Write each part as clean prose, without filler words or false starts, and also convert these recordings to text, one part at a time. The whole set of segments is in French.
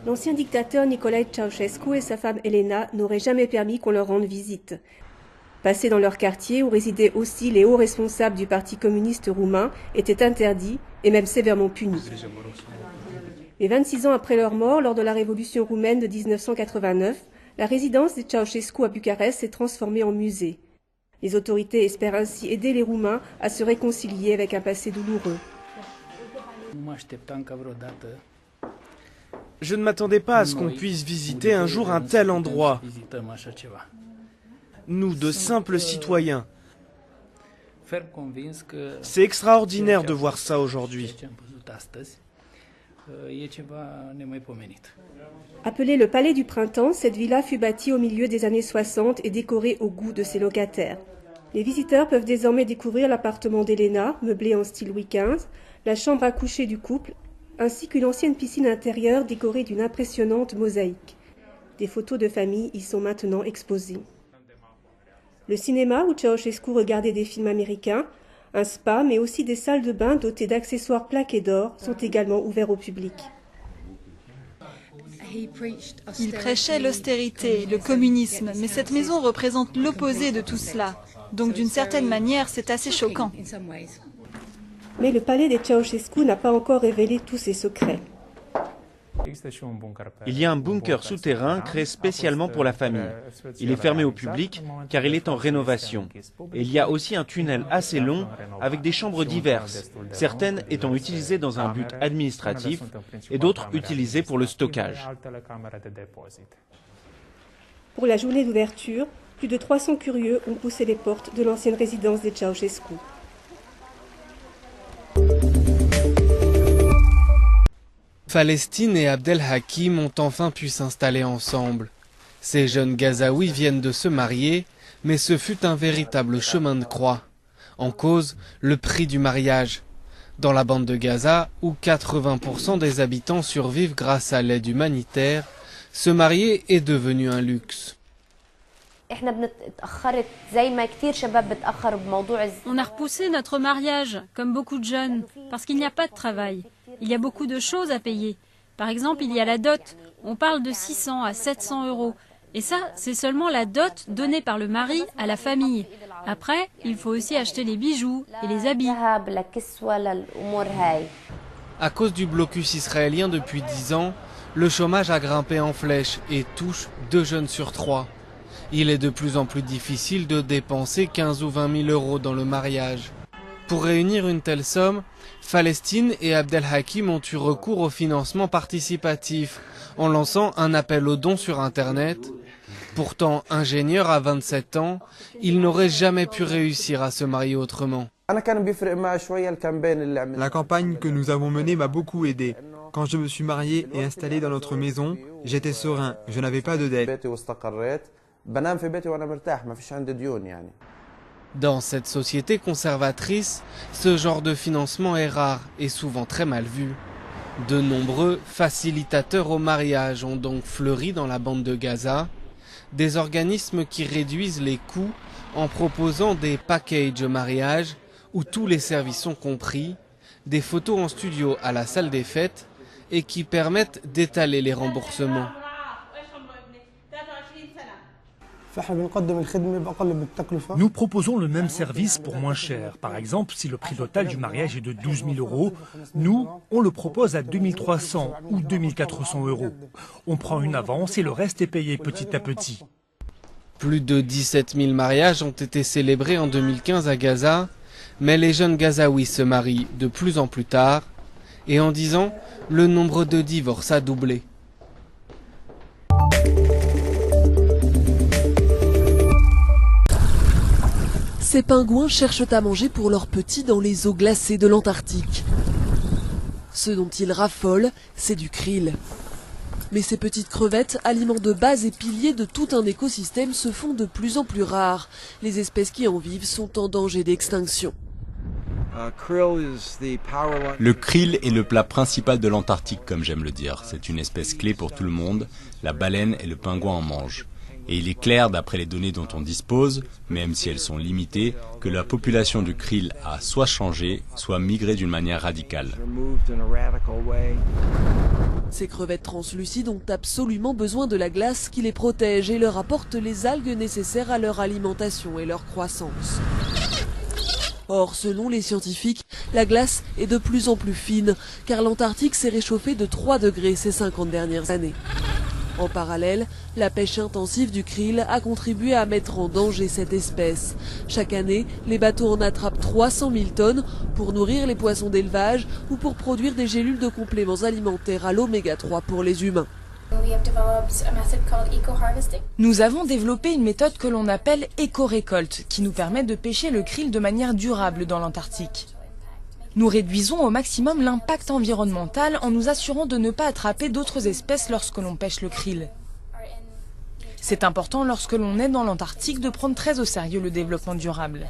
L'ancien dictateur Nicolae Ceausescu et sa femme Elena n'auraient jamais permis qu'on leur rende visite. Passer dans leur quartier où résidaient aussi les hauts responsables du Parti communiste roumain était interdit et même sévèrement puni. Mais 26 ans après leur mort, lors de la révolution roumaine de 1989, la résidence de Ceausescu à Bucarest s'est transformée en musée. Les autorités espèrent ainsi aider les Roumains à se réconcilier avec un passé douloureux. Je ne m'attendais pas à ce qu'on puisse visiter un jour un tel endroit. Nous, de simples citoyens. C'est extraordinaire de voir ça aujourd'hui. Appelée le Palais du Printemps, cette villa fut bâtie au milieu des années 60 et décorée au goût de ses locataires. Les visiteurs peuvent désormais découvrir l'appartement d'Elena, meublé en style Louis XV, la chambre à coucher du couple, ainsi qu'une ancienne piscine intérieure décorée d'une impressionnante mosaïque. Des photos de famille y sont maintenant exposées. Le cinéma où Ceausescu regardait des films américains, un spa, mais aussi des salles de bain dotées d'accessoires plaqués d'or sont également ouverts au public. Il prêchait l'austérité, le communisme, mais cette maison représente l'opposé de tout cela. Donc d'une certaine manière, c'est assez choquant. Mais le palais de Ceausescu n'a pas encore révélé tous ses secrets. Il y a un bunker souterrain créé spécialement pour la famille. Il est fermé au public car il est en rénovation. Et il y a aussi un tunnel assez long avec des chambres diverses, certaines étant utilisées dans un but administratif et d'autres utilisées pour le stockage. Pour la journée d'ouverture, plus de 300 curieux ont poussé les portes de l'ancienne résidence des Ceausescu. Palestine et Abdelhakim ont enfin pu s'installer ensemble. Ces jeunes Gazaouis viennent de se marier, mais ce fut un véritable chemin de croix. En cause, le prix du mariage. Dans la bande de Gaza, où 80% des habitants survivent grâce à l'aide humanitaire, se marier est devenu un luxe. On a repoussé notre mariage, comme beaucoup de jeunes, parce qu'il n'y a pas de travail. Il y a beaucoup de choses à payer. Par exemple, il y a la dot. On parle de 600 à 700 euros. Et ça, c'est seulement la dot donnée par le mari à la famille. Après, il faut aussi acheter les bijoux et les habits. À cause du blocus israélien depuis 10 ans, le chômage a grimpé en flèche et touche 2 jeunes sur 3. Il est de plus en plus difficile de dépenser 15 ou 20 000 euros dans le mariage. Pour réunir une telle somme, Palestine et Abdelhakim ont eu recours au financement participatif en lançant un appel aux dons sur Internet. Pourtant, ingénieur à 27 ans, il n'aurait jamais pu réussir à se marier autrement. La campagne que nous avons menée m'a beaucoup aidé. Quand je me suis marié et installé dans notre maison, j'étais serein, je n'avais pas de dette. Dans cette société conservatrice, ce genre de financement est rare et souvent très mal vu. De nombreux facilitateurs au mariage ont donc fleuri dans la bande de Gaza, des organismes qui réduisent les coûts en proposant des packages au mariage où tous les services sont compris, des photos en studio à la salle des fêtes et qui permettent d'étaler les remboursements. Nous proposons le même service pour moins cher. Par exemple, si le prix total du mariage est de 12 000 euros, nous, on le propose à 2 300 ou 2 400 euros. On prend une avance et le reste est payé petit à petit. Plus de 17 000 mariages ont été célébrés en 2015 à Gaza, mais les jeunes Gazaouis se marient de plus en plus tard, et en 10 ans, le nombre de divorces a doublé. Ces pingouins cherchent à manger pour leurs petits dans les eaux glacées de l'Antarctique. Ce dont ils raffolent, c'est du krill. Mais ces petites crevettes, aliments de base et piliers de tout un écosystème, se font de plus en plus rares. Les espèces qui en vivent sont en danger d'extinction. Le krill est le plat principal de l'Antarctique, comme j'aime le dire. C'est une espèce clé pour tout le monde. La baleine et le pingouin en mangent. Et il est clair, d'après les données dont on dispose, même si elles sont limitées, que la population du krill a soit changé, soit migré d'une manière radicale. Ces crevettes translucides ont absolument besoin de la glace qui les protège et leur apporte les algues nécessaires à leur alimentation et leur croissance. Or, selon les scientifiques, la glace est de plus en plus fine, car l'Antarctique s'est réchauffé de 3 degrés ces 50 dernières années. En parallèle, la pêche intensive du krill a contribué à mettre en danger cette espèce. Chaque année, les bateaux en attrapent 300 000 tonnes pour nourrir les poissons d'élevage ou pour produire des gélules de compléments alimentaires à l'oméga 3 pour les humains. Nous avons développé une méthode que l'on appelle éco-récolte, qui nous permet de pêcher le krill de manière durable dans l'Antarctique. Nous réduisons au maximum l'impact environnemental en nous assurant de ne pas attraper d'autres espèces lorsque l'on pêche le krill. C'est important lorsque l'on est dans l'Antarctique de prendre très au sérieux le développement durable.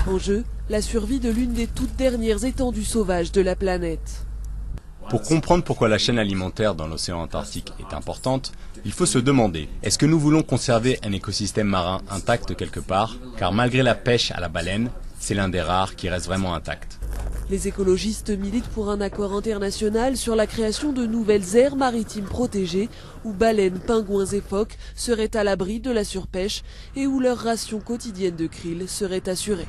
En jeu, la survie de l'une des toutes dernières étendues sauvages de la planète. Pour comprendre pourquoi la chaîne alimentaire dans l'océan Antarctique est importante, il faut se demander, est-ce que nous voulons conserver un écosystème marin intact quelque part? Car malgré la pêche à la baleine, c'est l'un des rares qui reste vraiment intact. Les écologistes militent pour un accord international sur la création de nouvelles aires maritimes protégées où baleines, pingouins et phoques seraient à l'abri de la surpêche et où leur ration quotidienne de krill serait assurée.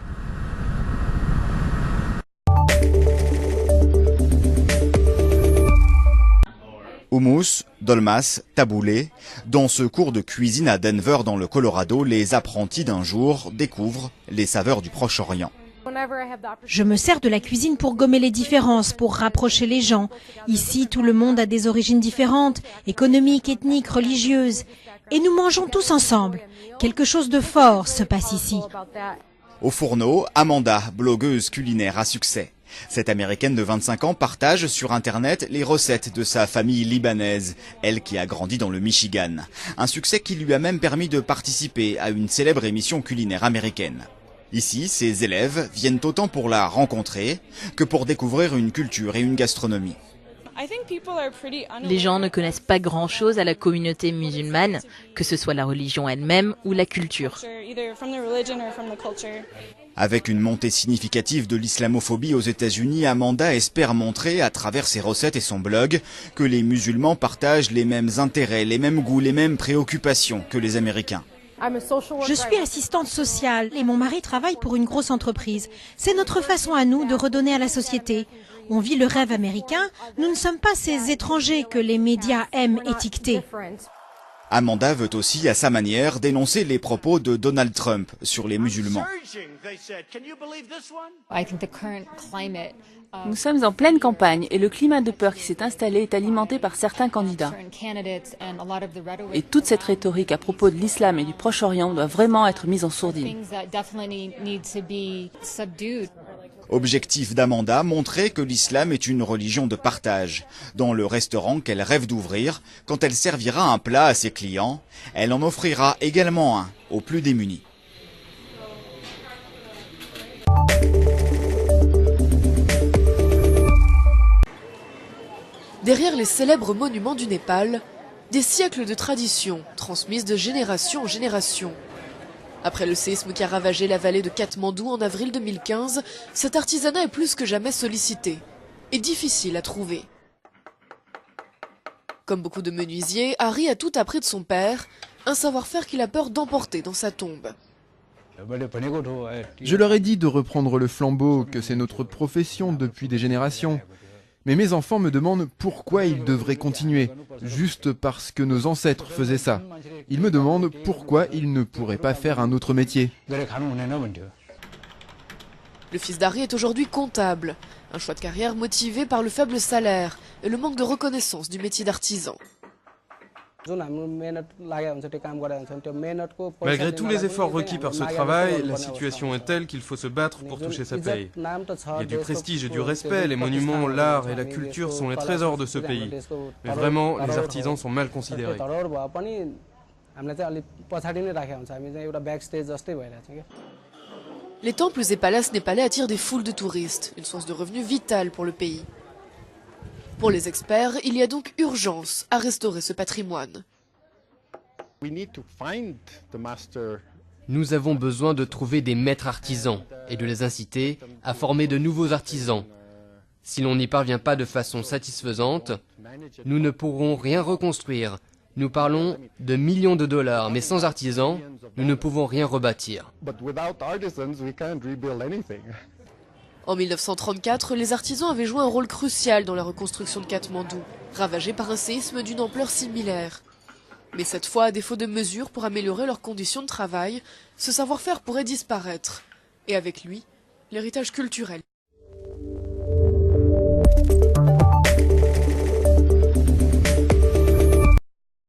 Hummus, dolmas, taboulé. Dans ce cours de cuisine à Denver dans le Colorado, les apprentis d'un jour découvrent les saveurs du Proche-Orient. Je me sers de la cuisine pour gommer les différences, pour rapprocher les gens. Ici, tout le monde a des origines différentes, économiques, ethniques, religieuses. Et nous mangeons tous ensemble. Quelque chose de fort se passe ici. Au fourneau, Amanda, blogueuse culinaire à succès. Cette Américaine de 25 ans partage sur Internet les recettes de sa famille libanaise, elle qui a grandi dans le Michigan. Un succès qui lui a même permis de participer à une célèbre émission culinaire américaine. Ici, ses élèves viennent autant pour la rencontrer que pour découvrir une culture et une gastronomie. Les gens ne connaissent pas grand-chose à la communauté musulmane, que ce soit la religion elle-même ou la culture. Avec une montée significative de l'islamophobie aux États-Unis, Amanda espère montrer, à travers ses recettes et son blog, que les musulmans partagent les mêmes intérêts, les mêmes goûts, les mêmes préoccupations que les Américains. Je suis assistante sociale et mon mari travaille pour une grosse entreprise. C'est notre façon à nous de redonner à la société. On vit le rêve américain, nous ne sommes pas ces étrangers que les médias aiment étiqueter. Amanda veut aussi, à sa manière, dénoncer les propos de Donald Trump sur les musulmans. Nous sommes en pleine campagne et le climat de peur qui s'est installé est alimenté par certains candidats. Et toute cette rhétorique à propos de l'islam et du Proche-Orient doit vraiment être mise en sourdine. Objectif d'Amanda, montrer que l'islam est une religion de partage. Dans le restaurant qu'elle rêve d'ouvrir, quand elle servira un plat à ses clients, elle en offrira également un aux plus démunis. Derrière les célèbres monuments du Népal, des siècles de traditions transmises de génération en génération. Après le séisme qui a ravagé la vallée de Katmandou en avril 2015, cet artisanat est plus que jamais sollicité et difficile à trouver. Comme beaucoup de menuisiers, Harry a tout appris de son père, un savoir-faire qu'il a peur d'emporter dans sa tombe. Je leur ai dit de reprendre le flambeau, que c'est notre profession depuis des générations. Mais mes enfants me demandent pourquoi ils devraient continuer, juste parce que nos ancêtres faisaient ça. Ils me demandent pourquoi ils ne pourraient pas faire un autre métier. Le fils d'Harry est aujourd'hui comptable, un choix de carrière motivé par le faible salaire et le manque de reconnaissance du métier d'artisan. Malgré tous les efforts requis par ce travail, la situation est telle qu'il faut se battre pour toucher sa paye. Il y a du prestige et du respect, les monuments, l'art et la culture sont les trésors de ce pays. Mais vraiment, les artisans sont mal considérés. Les temples et palaces népalais attirent des foules de touristes, une source de revenus vitale pour le pays. Pour les experts, il y a donc urgence à restaurer ce patrimoine. Nous avons besoin de trouver des maîtres artisans et de les inciter à former de nouveaux artisans. Si l'on n'y parvient pas de façon satisfaisante, nous ne pourrons rien reconstruire. Nous parlons de millions de dollars, mais sans artisans, nous ne pouvons rien rebâtir. En 1934, les artisans avaient joué un rôle crucial dans la reconstruction de Katmandou, ravagée par un séisme d'une ampleur similaire. Mais cette fois, à défaut de mesures pour améliorer leurs conditions de travail, ce savoir-faire pourrait disparaître. Et avec lui, l'héritage culturel.